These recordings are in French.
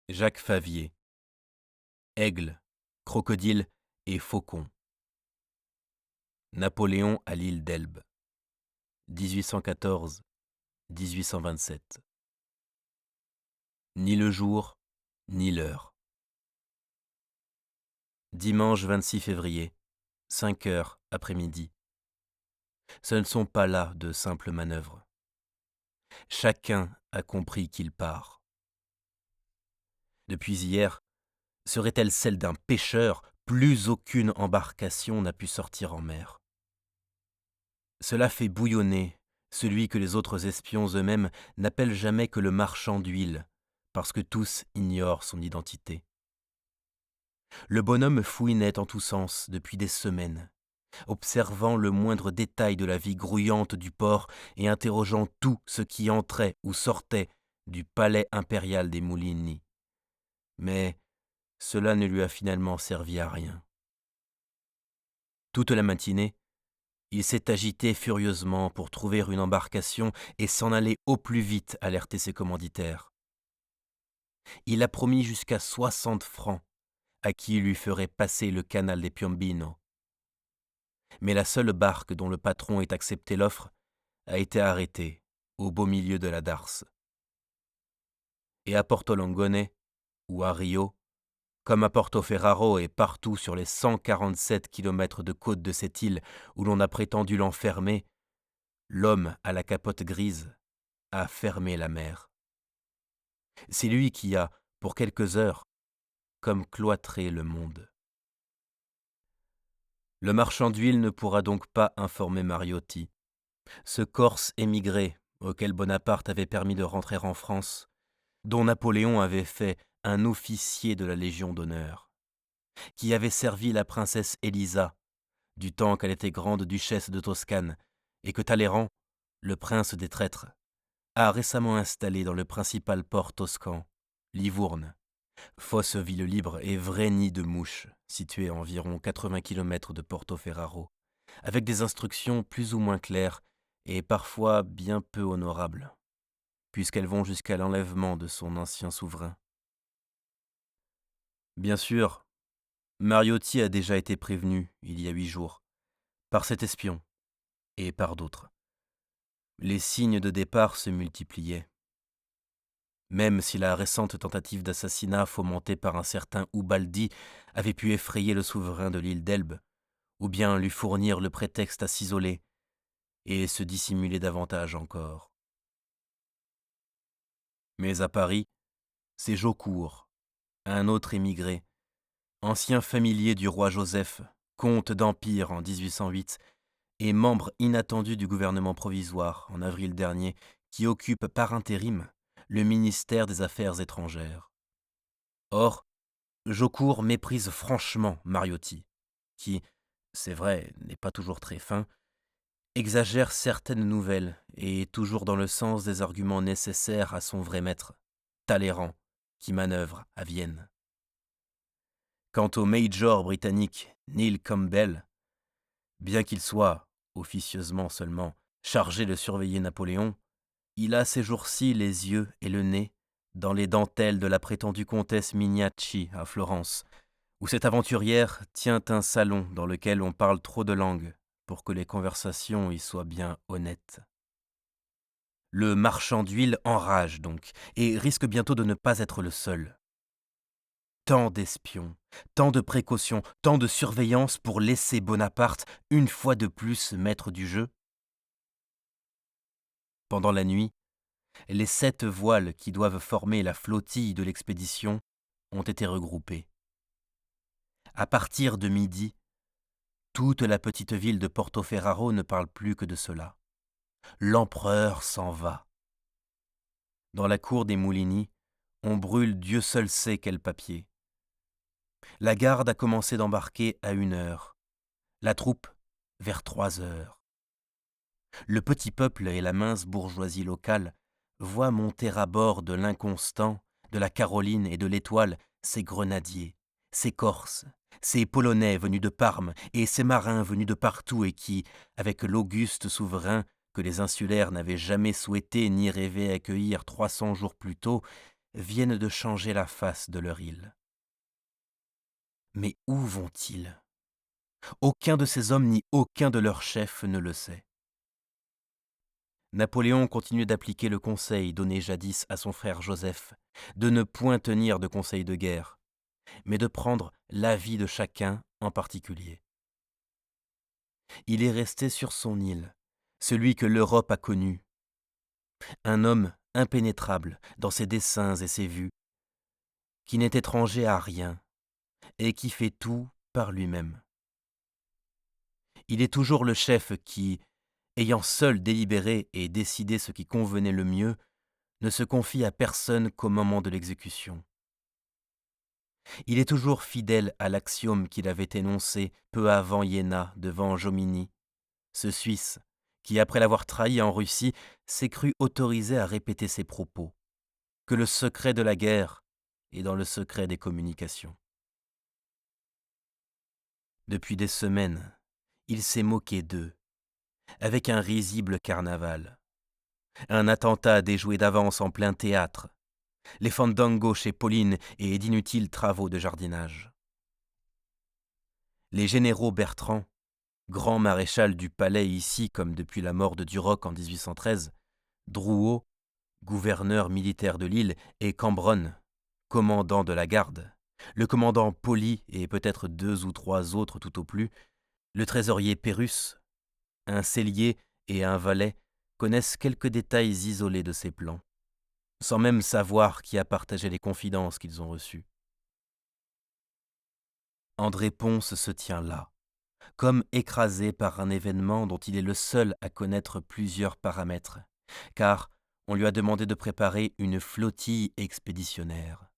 Jacques Favier. Aigle, crocodile et faucon. Napoléon à l'île d'Elbe. 1814-1827. Ni le jour, ni l'heure. Dimanche 26 février, 5 heures après-midi. Ce ne sont pas là de simples manœuvres. Chacun a compris qu'il part. Depuis hier, serait-elle celle d'un pêcheur? Plus aucune embarcation n'a pu sortir en mer. Cela fait bouillonner celui que les autres espions eux-mêmes n'appellent jamais que le marchand d'huile, parce que tous ignorent son identité. Le bonhomme fouinait en tous sens depuis des semaines, observant le moindre détail de la vie grouillante du port et interrogeant tout ce qui entrait ou sortait du palais impérial des Moulini. Mais cela ne lui a finalement servi à rien. Toute la matinée, il s'est agité furieusement pour trouver une embarcation et s'en aller au plus vite alerter ses commanditaires. Il a promis jusqu'à 60 francs à qui il lui ferait passer le canal des Piombino. Mais la seule barque dont le patron ait accepté l'offre a été arrêtée au beau milieu de la Darse. Et à Porto Longone, ou à Rio, comme à Portoferraro et partout sur les 147 kilomètres de côte de cette île où l'on a prétendu l'enfermer, l'homme à la capote grise a fermé la mer. C'est lui qui a, pour quelques heures, comme cloîtré le monde. Le marchand d'huile ne pourra donc pas informer Mariotti, ce Corse émigré auquel Bonaparte avait permis de rentrer en France, dont Napoléon avait fait un officier de la Légion d'honneur, qui avait servi la princesse Élisa du temps qu'elle était grande duchesse de Toscane, et que Talleyrand, le prince des traîtres, a récemment installé dans le principal port toscan, Livourne, fausse ville libre et vrai nid de mouches, situé à environ 80 kilomètres de Portoferraro, avec des instructions plus ou moins claires et parfois bien peu honorables, puisqu'elles vont jusqu'à l'enlèvement de son ancien souverain. Bien sûr, Mariotti a déjà été prévenu, il y a 8 jours, par cet espion et par d'autres. Les signes de départ se multipliaient. Même si la récente tentative d'assassinat fomentée par un certain Ubaldi avait pu effrayer le souverain de l'île d'Elbe, ou bien lui fournir le prétexte à s'isoler et se dissimuler davantage encore. Mais à Paris, c'est Jaucourt, un autre émigré, ancien familier du roi Joseph, comte d'Empire en 1808, et membre inattendu du gouvernement provisoire en avril dernier, qui occupe par intérim le ministère des Affaires étrangères. Or, Jaucourt méprise franchement Mariotti, qui, c'est vrai, n'est pas toujours très fin, exagère certaines nouvelles et toujours dans le sens des arguments nécessaires à son vrai maître, Talleyrand, qui manœuvre à Vienne. Quant au major britannique Neil Campbell, bien qu'il soit, officieusement seulement, chargé de surveiller Napoléon, il a ces jours-ci les yeux et le nez dans les dentelles de la prétendue comtesse Mignacci à Florence, où cette aventurière tient un salon dans lequel on parle trop de langues pour que les conversations y soient bien honnêtes. Le marchand d'huile enrage donc, et risque bientôt de ne pas être le seul. Tant d'espions, tant de précautions, tant de surveillance pour laisser Bonaparte, une fois de plus, maître du jeu. Pendant la nuit, les 7 voiles qui doivent former la flottille de l'expédition ont été regroupées. À partir de midi, toute la petite ville de Portoferraro ne parle plus que de cela. L'empereur s'en va. Dans la cour des Moulini, on brûle Dieu seul sait quel papier. La garde a commencé d'embarquer à 1 heure, la troupe vers 3 heures. Le petit peuple et la mince bourgeoisie locale voient monter à bord de l'Inconstant, de la Caroline et de l'Étoile ces grenadiers, ces Corses, ces Polonais venus de Parme et ces marins venus de partout et qui, avec l'auguste souverain que les insulaires n'avaient jamais souhaité ni rêvé accueillir 300 jours plus tôt, viennent de changer la face de leur île. Mais où vont-ils? Aucun de ces hommes ni aucun de leurs chefs ne le sait. Napoléon continue d'appliquer le conseil donné jadis à son frère Joseph, de ne point tenir de conseil de guerre, mais de prendre l'avis de chacun en particulier. Il est resté sur son île, celui que l'Europe a connu, un homme impénétrable dans ses desseins et ses vues, qui n'est étranger à rien et qui fait tout par lui-même. Il est toujours le chef qui, ayant seul délibéré et décidé ce qui convenait le mieux, ne se confie à personne qu'au moment de l'exécution. Il est toujours fidèle à l'axiome qu'il avait énoncé peu avant Iéna devant Jomini, ce Suisse qui, après l'avoir trahi en Russie, s'est cru autorisé à répéter ses propos, que le secret de la guerre est dans le secret des communications. Depuis des semaines, il s'est moqué d'eux, avec un risible carnaval. Un attentat déjoué d'avance en plein théâtre, les fandangos chez Pauline et d'inutiles travaux de jardinage. Les généraux Bertrand, grand maréchal du palais ici comme depuis la mort de Duroc en 1813, Drouot, gouverneur militaire de l'île, et Cambronne, commandant de la garde, le commandant Poli et peut-être 2 ou 3 autres tout au plus, le trésorier Pérus, un sellier et un valet connaissent quelques détails isolés de ces plans, sans même savoir qui a partagé les confidences qu'ils ont reçues. André Ponce se tient là, comme écrasé par un événement dont il est le seul à connaître plusieurs paramètres, car on lui a demandé de préparer une flottille expéditionnaire.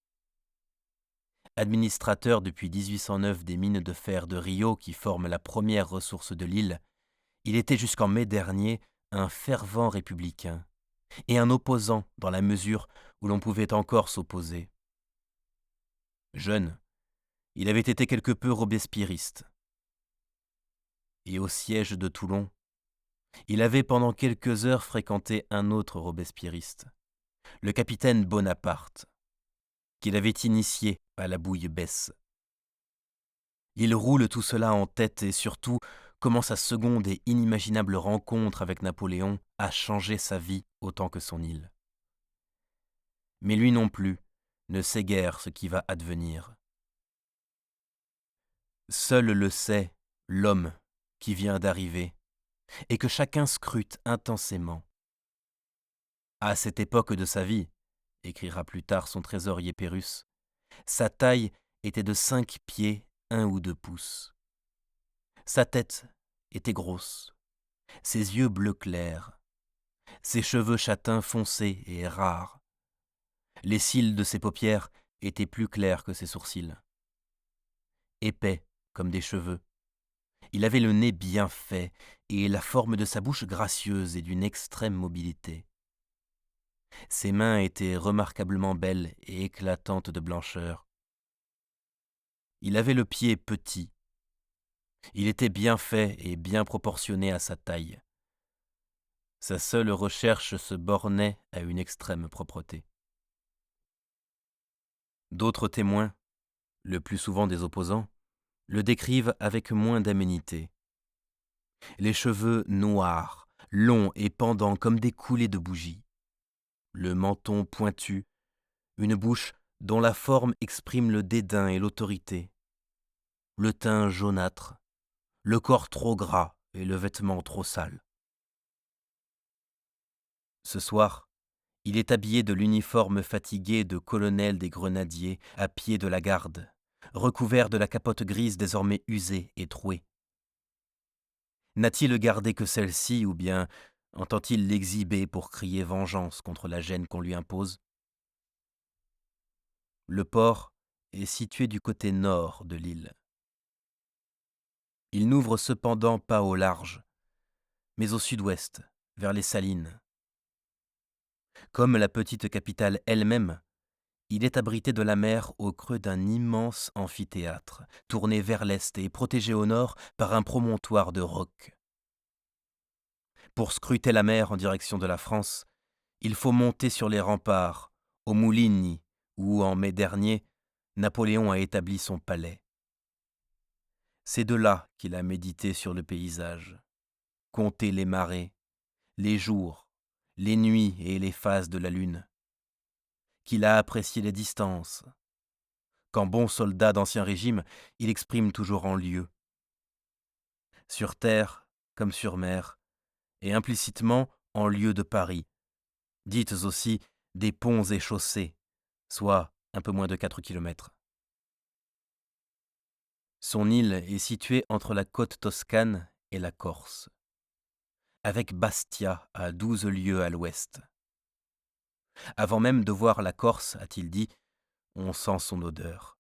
Administrateur depuis 1809 des mines de fer de Rio qui forment la première ressource de l'île, il était jusqu'en mai dernier un fervent républicain et un opposant dans la mesure où l'on pouvait encore s'opposer. Jeune, il avait été quelque peu robespierriste. Et au siège de Toulon, il avait pendant quelques heures fréquenté un autre robespierriste, le capitaine Bonaparte, qu'il avait initié à la bouillabaisse. Il roule tout cela en tête et surtout comment sa seconde et inimaginable rencontre avec Napoléon a changé sa vie autant que son île. Mais lui non plus ne sait guère ce qui va advenir. Seul le sait l'homme qui vient d'arriver et que chacun scrute intensément. À cette époque de sa vie, écrira plus tard son trésorier Pérus, sa taille était de 5 pieds 1 ou 2 pouces. Sa tête était grosse, ses yeux bleu clair, ses cheveux châtains foncés et rares. Les cils de ses paupières étaient plus clairs que ses sourcils. Épais comme des cheveux, il avait le nez bien fait et la forme de sa bouche gracieuse et d'une extrême mobilité. Ses mains étaient remarquablement belles et éclatantes de blancheur. Il avait le pied petit. Il était bien fait et bien proportionné à sa taille. Sa seule recherche se bornait à une extrême propreté. D'autres témoins, le plus souvent des opposants, le décrivent avec moins d'aménité. Les cheveux noirs, longs et pendants comme des coulées de bougies. Le menton pointu, une bouche dont la forme exprime le dédain et l'autorité. Le teint jaunâtre, le corps trop gras et le vêtement trop sale. Ce soir, il est habillé de l'uniforme fatigué de colonel des grenadiers à pied de la garde, recouvert de la capote grise désormais usée et trouée. N'a-t-il gardé que celle-ci ou bien entend-il l'exhiber pour crier vengeance contre la gêne qu'on lui impose? Le port est situé du côté nord de l'île. Il n'ouvre cependant pas au large, mais au sud-ouest, vers les Salines. Comme la petite capitale elle-même, il est abrité de la mer au creux d'un immense amphithéâtre, tourné vers l'est et protégé au nord par un promontoire de rocs. Pour scruter la mer en direction de la France, il faut monter sur les remparts, aux Mouligny, où, en mai dernier, Napoléon a établi son palais. C'est de là qu'il a médité sur le paysage, compté les marées, les jours, les nuits et les phases de la lune, qu'il a apprécié les distances. Qu'en bon soldat d'Ancien Régime, il exprime toujours en lieux. Sur terre comme sur mer, et implicitement en lieu de Paris, dites aussi des ponts et chaussées, soit un peu moins de 4 kilomètres. Son île est située entre la côte toscane et la Corse, avec Bastia à 12 lieues à l'ouest. Avant même de voir la Corse, a-t-il dit, on sent son odeur.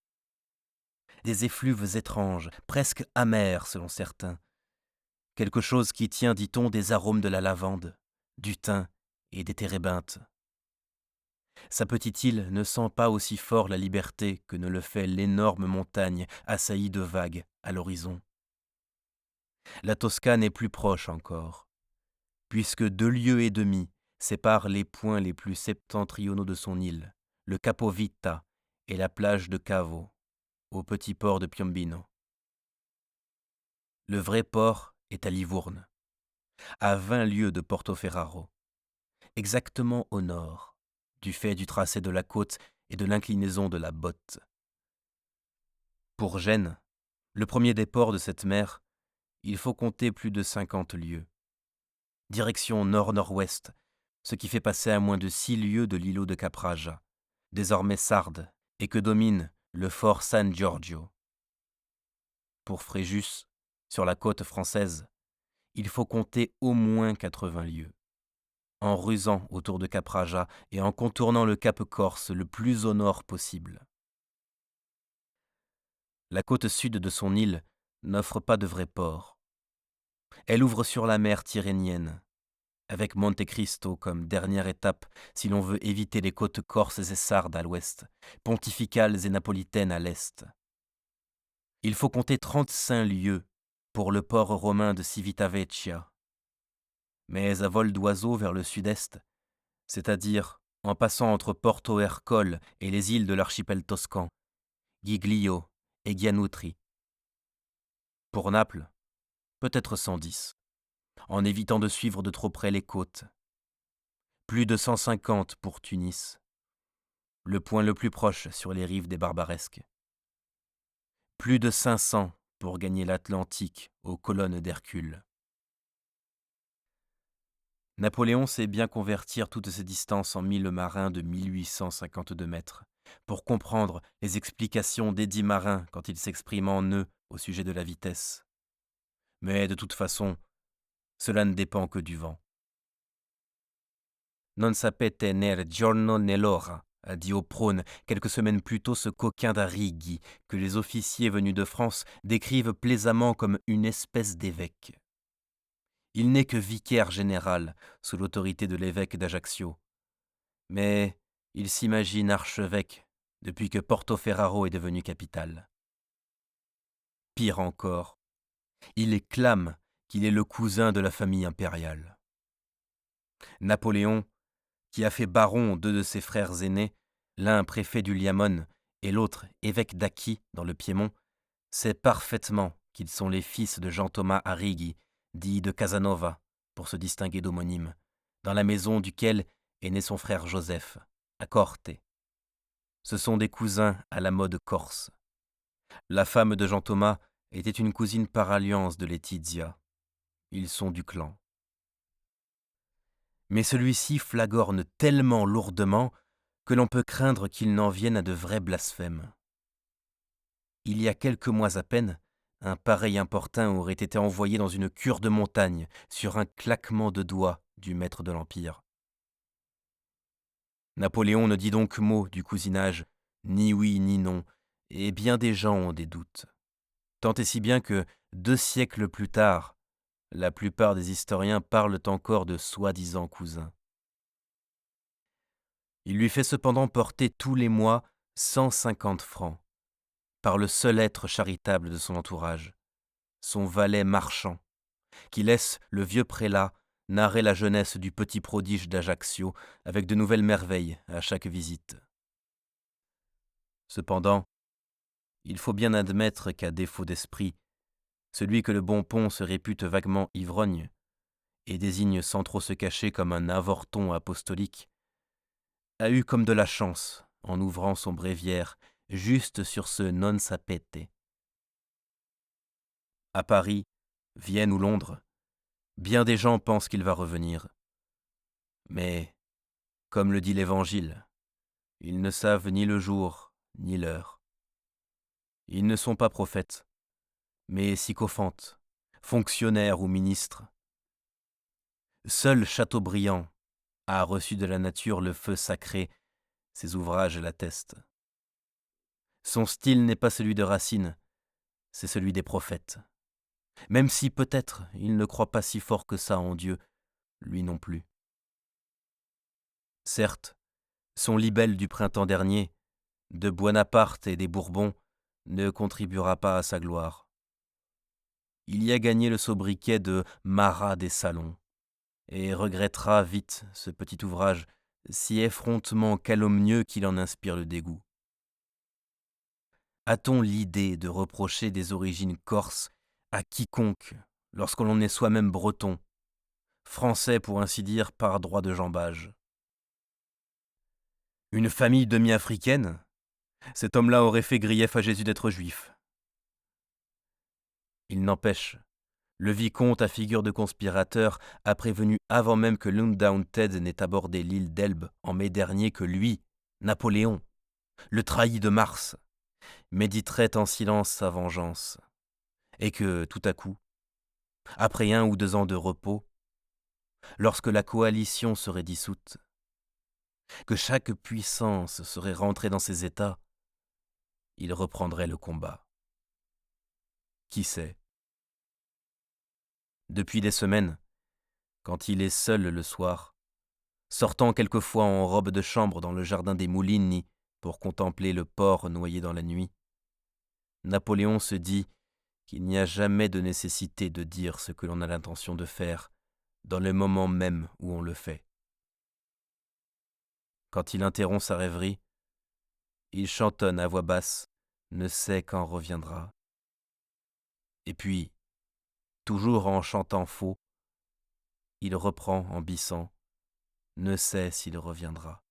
Des effluves étranges, presque amers selon certains. Quelque chose qui tient, dit-on, des arômes de la lavande, du thym et des térébinthes. Sa petite île ne sent pas aussi fort la liberté que ne le fait l'énorme montagne assaillie de vagues à l'horizon. La Toscane est plus proche encore, puisque 2 lieues et demie séparent les points les plus septentrionaux de son île, le Capo Vita et la plage de Cavo, au petit port de Piombino. Le vrai port est à Livourne, à 20 lieues de Portoferraro, exactement au nord, du fait du tracé de la côte et de l'inclinaison de la botte. Pour Gênes, le premier des ports de cette mer, il faut compter plus de 50 lieues. Direction nord-nord-ouest, ce qui fait passer à moins de 6 lieues de l'îlot de Capraja, désormais sarde, et que domine le fort San Giorgio. Pour Fréjus, sur la côte française, il faut compter au moins 80 lieues. En rusant autour de Capraja et en contournant le cap Corse le plus au nord possible. La côte sud de son île n'offre pas de vrai port. Elle ouvre sur la mer Tyrrhénienne, avec Monte Cristo comme dernière étape si l'on veut éviter les côtes corses et sardes à l'ouest, pontificales et napolitaines à l'est. Il faut compter 35 lieues pour le port romain de Civitavecchia. Mais à vol d'oiseau vers le sud-est, c'est-à-dire en passant entre Porto Ercole et les îles de l'archipel toscan, Giglio et Gianutri. Pour Naples, peut-être 110, en évitant de suivre de trop près les côtes. Plus de 150 pour Tunis, le point le plus proche sur les rives des Barbaresques. Plus de 500 pour gagner l'Atlantique aux colonnes d'Hercule. Napoléon sait bien convertir toutes ces distances en milles marins de 1852 mètres, pour comprendre les explications d'Eddy Marin quand il s'exprime en nœuds au sujet de la vitesse. Mais de toute façon, cela ne dépend que du vent. Non sapete né giorno né l'ora, a dit au prône quelques semaines plus tôt ce coquin d'Arrighi que les officiers venus de France décrivent plaisamment comme une espèce d'évêque. Il n'est que vicaire général sous l'autorité de l'évêque d'Ajaccio. Mais il s'imagine archevêque depuis que Portoferraro est devenu capitale. Pire encore, il clame qu'il est le cousin de la famille impériale. Napoléon, qui a fait baron 2 de ses frères aînés, l'un préfet du Liamone et l'autre évêque d'Acqui dans le Piémont, sait parfaitement qu'ils sont les fils de Jean-Thomas Arrighi, dit de Casanova, pour se distinguer d'homonyme, dans la maison duquel est né son frère Joseph, à Corte. Ce sont des cousins à la mode corse. La femme de Jean-Thomas était une cousine par alliance de Laetitia. Ils sont du clan. Mais celui-ci flagorne tellement lourdement que l'on peut craindre qu'il n'en vienne à de vrais blasphèmes. Il y a quelques mois à peine, un pareil importun aurait été envoyé dans une cure de montagne sur un claquement de doigts du maître de l'Empire. Napoléon ne dit donc mot du cousinage, ni oui ni non, et bien des gens ont des doutes. Tant et si bien que, 2 siècles plus tard, la plupart des historiens parlent encore de soi-disant cousins. Il lui fait cependant porter tous les mois 150 francs, par le seul être charitable de son entourage, son valet marchand, qui laisse le vieux prélat narrer la jeunesse du petit prodige d'Ajaccio avec de nouvelles merveilles à chaque visite. Cependant, il faut bien admettre qu'à défaut d'esprit, celui que le bon Pont se répute vaguement ivrogne et désigne sans trop se cacher comme un avorton apostolique, a eu comme de la chance en ouvrant son bréviaire juste sur ce non sapete. À Paris, Vienne ou Londres, bien des gens pensent qu'il va revenir. Mais, comme le dit l'Évangile, ils ne savent ni le jour ni l'heure. Ils ne sont pas prophètes, mais sycophantes, fonctionnaires ou ministres. Seul Chateaubriand a reçu de la nature le feu sacré, ses ouvrages l'attestent. Son style n'est pas celui de Racine, c'est celui des prophètes. Même si peut-être il ne croit pas si fort que ça en Dieu, lui non plus. Certes, son libelle du printemps dernier, de Buonaparte et des Bourbons, ne contribuera pas à sa gloire. Il y a gagné le sobriquet de Marat des salons, et regrettera vite ce petit ouvrage, si effrontement calomnieux qu'il en inspire le dégoût. A-t-on l'idée de reprocher des origines corses à quiconque lorsque l'on est soi-même breton, français pour ainsi dire par droit de jambage? Une famille demi-africaine? Cet homme-là aurait fait grief à Jésus d'être juif. Il n'empêche, le vicomte à figure de conspirateur a prévenu avant même que l'Undaunted n'ait abordé l'île d'Elbe en mai dernier que lui, Napoléon, le trahi de Mars, méditerait en silence sa vengeance, et que, tout à coup, après 1 ou 2 ans de repos, lorsque la coalition serait dissoute, que chaque puissance serait rentrée dans ses états, il reprendrait le combat. Qui sait? Depuis des semaines, quand il est seul le soir, sortant quelquefois en robe de chambre dans le jardin des Moulini pour contempler le port noyé dans la nuit, Napoléon se dit qu'il n'y a jamais de nécessité de dire ce que l'on a l'intention de faire dans le moment même où on le fait. Quand il interrompt sa rêverie, il chantonne à voix basse « Ne sait quand reviendra ». Et puis, toujours en chantant faux, il reprend en bissant « Ne sait s'il reviendra ».